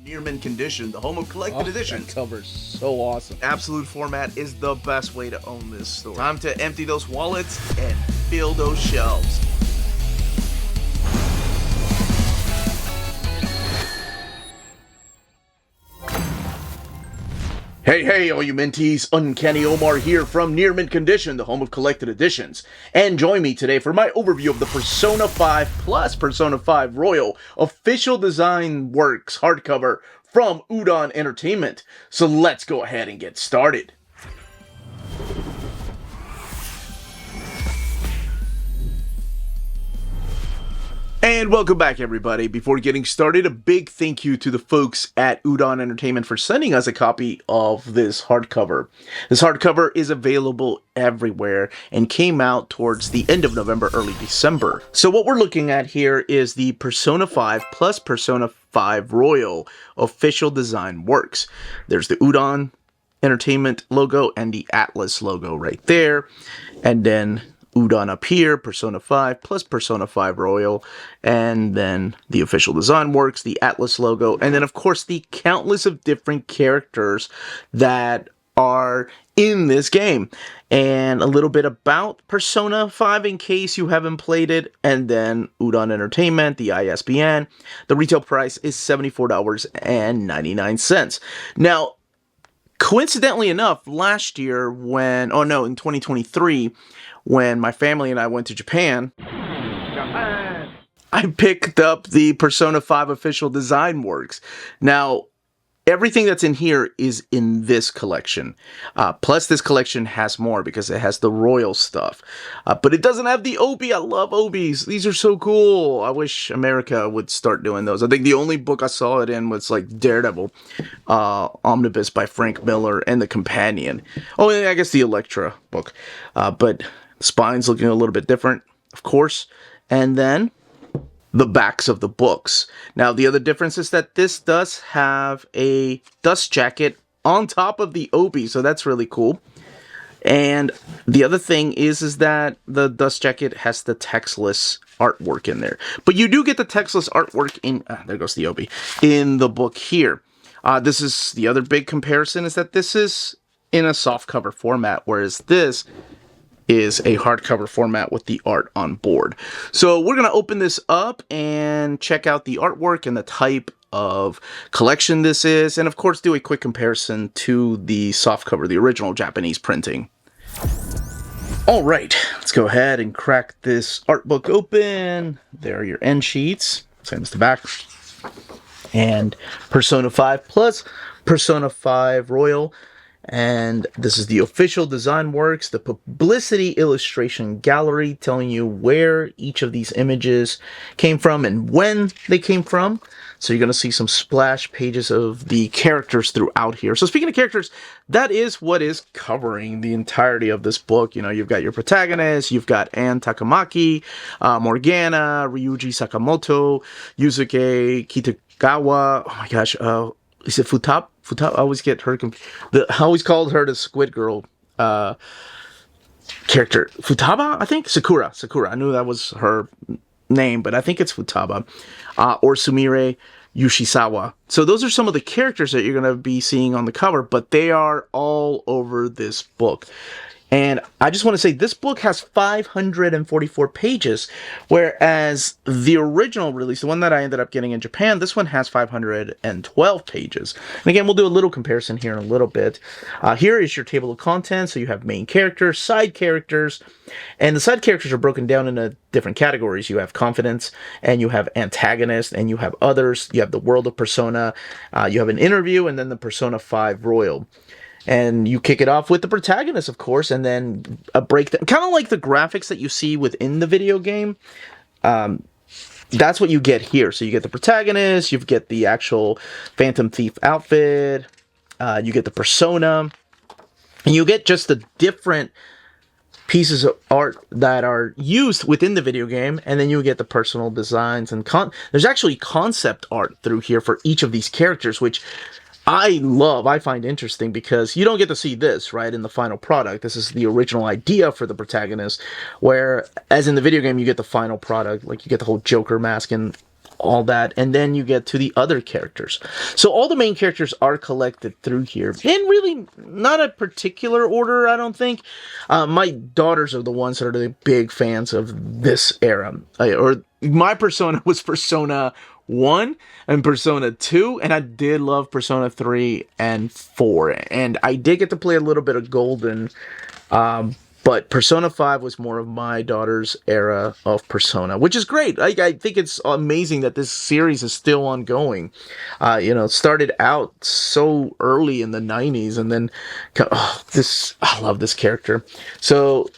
Near mint condition, the home of collected editions. That cover's so awesome. Absolute format is the best way to own this store. Time to empty those wallets and fill those shelves. Hey, all you minties, Uncanny Omar here from Near Mint Condition, the home of collected editions. And join me today for my overview of the Persona 5 plus Persona 5 Royal official design works hardcover from Udon Entertainment. So let's go ahead and get started. And welcome back, everybody. Before getting started, a big thank you to the folks at Udon Entertainment for sending us a copy of this hardcover. This hardcover is available everywhere and came out towards the end of November, early December. So what we're looking at here is the Persona 5 plus Persona 5 Royal official design works. There's the Udon Entertainment logo and the Atlas logo right there. And then Udon up here, Persona 5 plus Persona 5 Royal, and then the official design works, the Atlas logo, and then of course the countless of different characters that are in this game. And a little bit about Persona 5 in case you haven't played it, and then Udon Entertainment, the ISBN. The retail price is $74.99. Now, coincidentally enough, last year in 2023, when my family and I went to Japan, I picked up the Persona 5 official design works. Now, everything that's in here is in this collection. Plus, this collection has more because it has the royal stuff. But it doesn't have the obi. I love obis. These are so cool. I wish America would start doing those. I think the only book I saw it in was like Daredevil, Omnibus by Frank Miller, and The Companion. Oh, and I guess the Elektra book. But spine's looking a little bit different, of course. And then the backs of the books. Now, the other difference is that this does have a dust jacket on top of the obi, so that's really cool. And the other thing is that the dust jacket has the textless artwork in there. But you do get the textless artwork in, there goes the obi, in the book here. This is the other big comparison, is that this is in a softcover format, whereas this is a hardcover format with the art on board. So we're going to open this up and check out the artwork and the type of collection this is, and of course do a quick comparison to the softcover, the original Japanese printing. Alright, let's go ahead and crack this art book open. There are your end sheets, same as the back. And Persona 5 plus Persona 5 Royal. And this is the official design works, the publicity illustration gallery telling you where each of these images came from and when they came from. So you're going to see some splash pages of the characters throughout here. So speaking of characters, that is what is covering the entirety of this book. You know, you've got your protagonist, you've got Anne Takamaki, Morgana, Ryuji Sakamoto, Yusuke Kitagawa, oh my gosh, is it Futaba? I always get her confused. I always called her the Squid Girl character. Futaba, I think? Sakura. I knew that was her name, but I think it's Futaba. Or Sumire Yoshizawa. So those are some of the characters that you're going to be seeing on the cover, but they are all over this book. And I just want to say this book has 544 pages, whereas the original release, the one that I ended up getting in Japan, this one has 512 pages. And again, we'll do a little comparison here in a little bit. Here is your table of contents. So you have main characters, side characters, and the side characters are broken down into different categories. You have confidence, and you have antagonist, and you have others. You have the world of Persona, you have an interview, and then the Persona 5 Royal. And you kick it off with the protagonist, of course, and then a breakdown, kind of like the graphics that you see within the video game. That's what you get here. So you get the protagonist, you get the actual Phantom Thief outfit, you get the persona, and you get just the different pieces of art that are used within the video game, and then you get the personal designs and there's actually concept art through here for each of these characters, which I find interesting because you don't get to see this, right, in the final product. This is the original idea for the protagonist, where, as in the video game, you get the final product, like you get the whole Joker mask and all that, and then you get to the other characters. So all the main characters are collected through here, and really not a particular order, I don't think. My daughters are the ones that are the big fans of this era. Or my Persona was Persona 1 and Persona 2, and I did love Persona 3 and 4. And I did get to play a little bit of Golden, but Persona 5 was more of my daughter's era of Persona, which is great. I think it's amazing that this series is still ongoing. It started out so early in the 90s, and then, I love this character. So,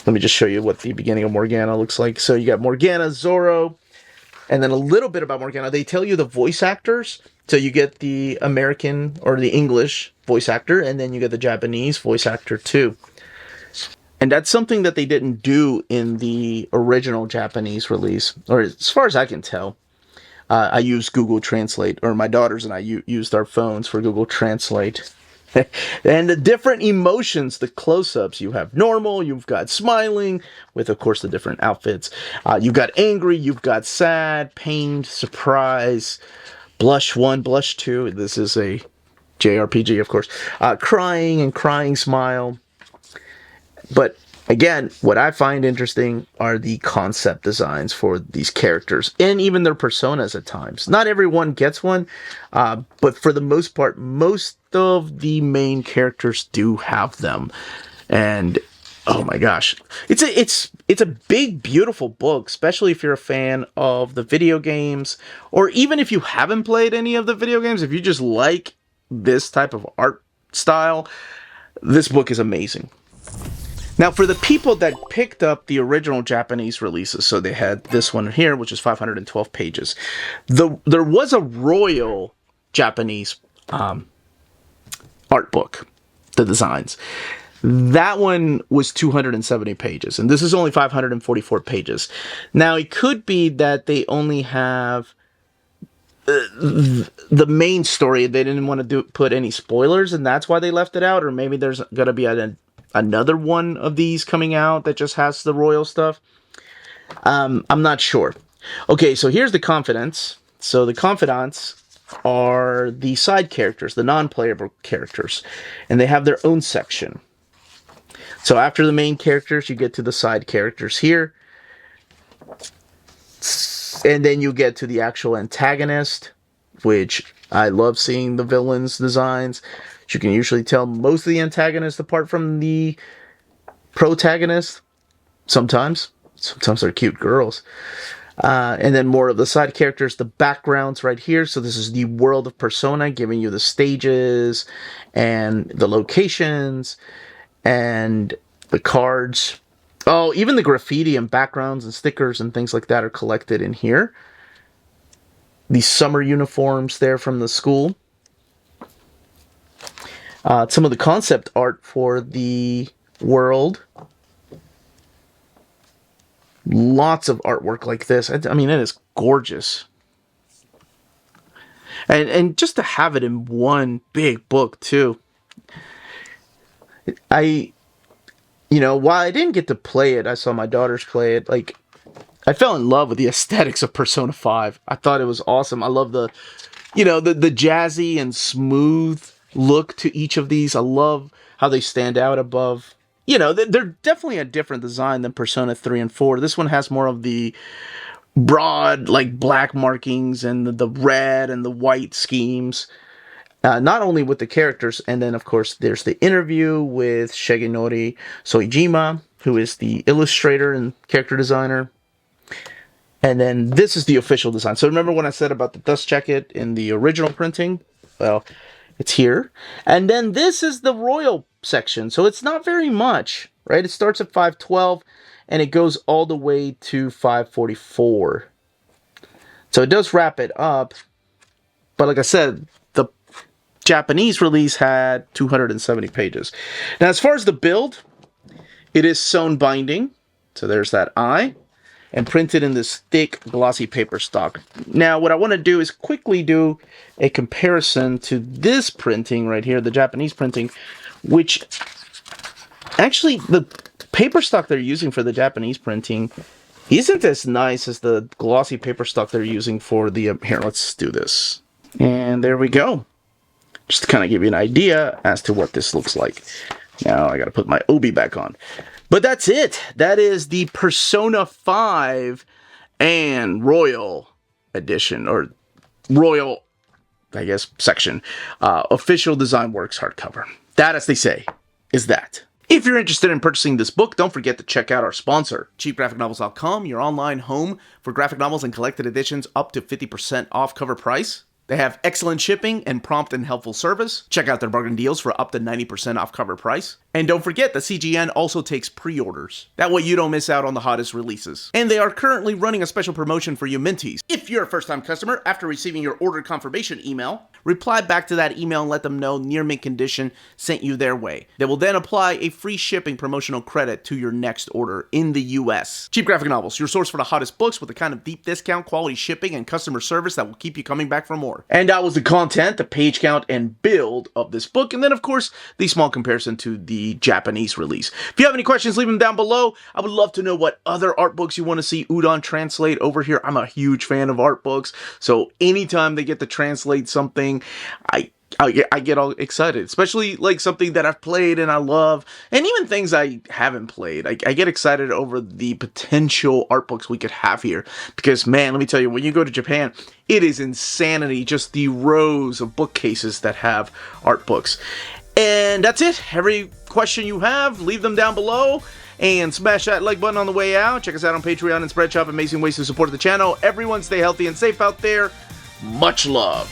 let me just show you what the beginning of Morgana looks like. So, you got Morgana, Zoro, and then a little bit about Morgana. They tell you the voice actors. So, you get the American or the English voice actor, and then you get the Japanese voice actor, too. And that's something that they didn't do in the original Japanese release, or as far as I can tell. I use Google Translate, or my daughters and I used our phones for Google Translate. And the different emotions, the close-ups, you have normal, you've got smiling, with, of course, the different outfits. You've got angry, you've got sad, pained, surprise, blush 1, blush 2. This is a JRPG, of course. Crying and crying smile. But again, what I find interesting are the concept designs for these characters and even their personas at times. Not everyone gets one, but for the most part, most of the main characters do have them. And oh my gosh, it's a big, beautiful book, especially if you're a fan of the video games, or even if you haven't played any of the video games. If you just like this type of art style, this book is amazing. Now, for the people that picked up the original Japanese releases, so they had this one here, which is 512 pages. There was a royal Japanese art book, the designs. That one was 270 pages, and this is only 544 pages. Now, it could be that they only have the main story. They didn't want to put any spoilers, and that's why they left it out, or maybe there's going to be another one of these coming out that just has the royal stuff. I'm not sure. Okay, so here's the confidants. So the confidants are the side characters, the non-playable characters, and they have their own section. So after the main characters, you get to the side characters here, and then you get to the actual antagonist, which I love seeing the villains' designs. You can usually tell most of the antagonists apart from the protagonist. Sometimes they're cute girls. And then more of the side characters, the backgrounds right here. So this is the world of Persona, giving you the stages and the locations and the cards. Oh, even the graffiti and backgrounds and stickers and things like that are collected in here. The summer uniforms there from the school. Some of the concept art for the world. Lots of artwork like this. I mean, it is gorgeous. And just to have it in one big book, too. While I didn't get to play it, I saw my daughters play it. Like, I fell in love with the aesthetics of Persona 5. I thought it was awesome. I love the jazzy and smooth look to each of these. I love how they stand out above. They're definitely a different design than Persona 3 and 4. This one has more of the broad, like, black markings and the red and the white schemes. Not only with the characters, and then, of course, there's the interview with Shigenori Soejima, who is the illustrator and character designer. And then this is the official design. So remember when I said about the dust jacket in the original printing? Well, it's here. And then this is the royal section. So it's not very much, right? It starts at 512 and it goes all the way to 544. So it does wrap it up. But like I said, the Japanese release had 270 pages. Now, as far as the build, it is sewn binding. So there's that eye. And printed in this thick, glossy paper stock. Now, what I want to do is quickly do a comparison to this printing right here, the Japanese printing, which actually, the paper stock they're using for the Japanese printing isn't as nice as the glossy paper stock they're using for the... here, let's do this. And there we go. Just to kind of give you an idea as to what this looks like. Now I got to put my Obi back on. But that's it. That is the Persona 5 and Royal Edition, or Royal, I guess, section. Official Design Works hardcover. That, as they say, is that. If you're interested in purchasing this book, don't forget to check out our sponsor, cheapgraphicnovels.com, your online home for graphic novels and collected editions up to 50% off cover price. They have excellent shipping and prompt and helpful service. Check out their bargain deals for up to 90% off cover price. And don't forget that CGN also takes pre-orders. That way you don't miss out on the hottest releases. And they are currently running a special promotion for you Minties. If you're a first-time customer, after receiving your order confirmation email, reply back to that email and let them know Near Mint Condition sent you their way. They will then apply a free shipping promotional credit to your next order in the US. Cheap Graphic Novels, your source for the hottest books with the kind of deep discount, quality shipping, and customer service that will keep you coming back for more. And that was the content, the page count, and build of this book. And then, of course, the small comparison to the Japanese release. If you have any questions, leave them down below. I would love to know what other art books you want to see Udon translate over here. I'm a huge fan of art books, so anytime they get to translate something, I get all excited, especially like something that I've played and I love, and even things I haven't played. I get excited over the potential art books we could have here, because man, let me tell you, when you go to Japan, it is insanity, just the rows of bookcases that have art books. And that's it. Every question you have, leave them down below. And smash that like button on the way out. Check us out on Patreon and Spreadshop. Amazing ways to support the channel. Everyone stay healthy and safe out there. Much love.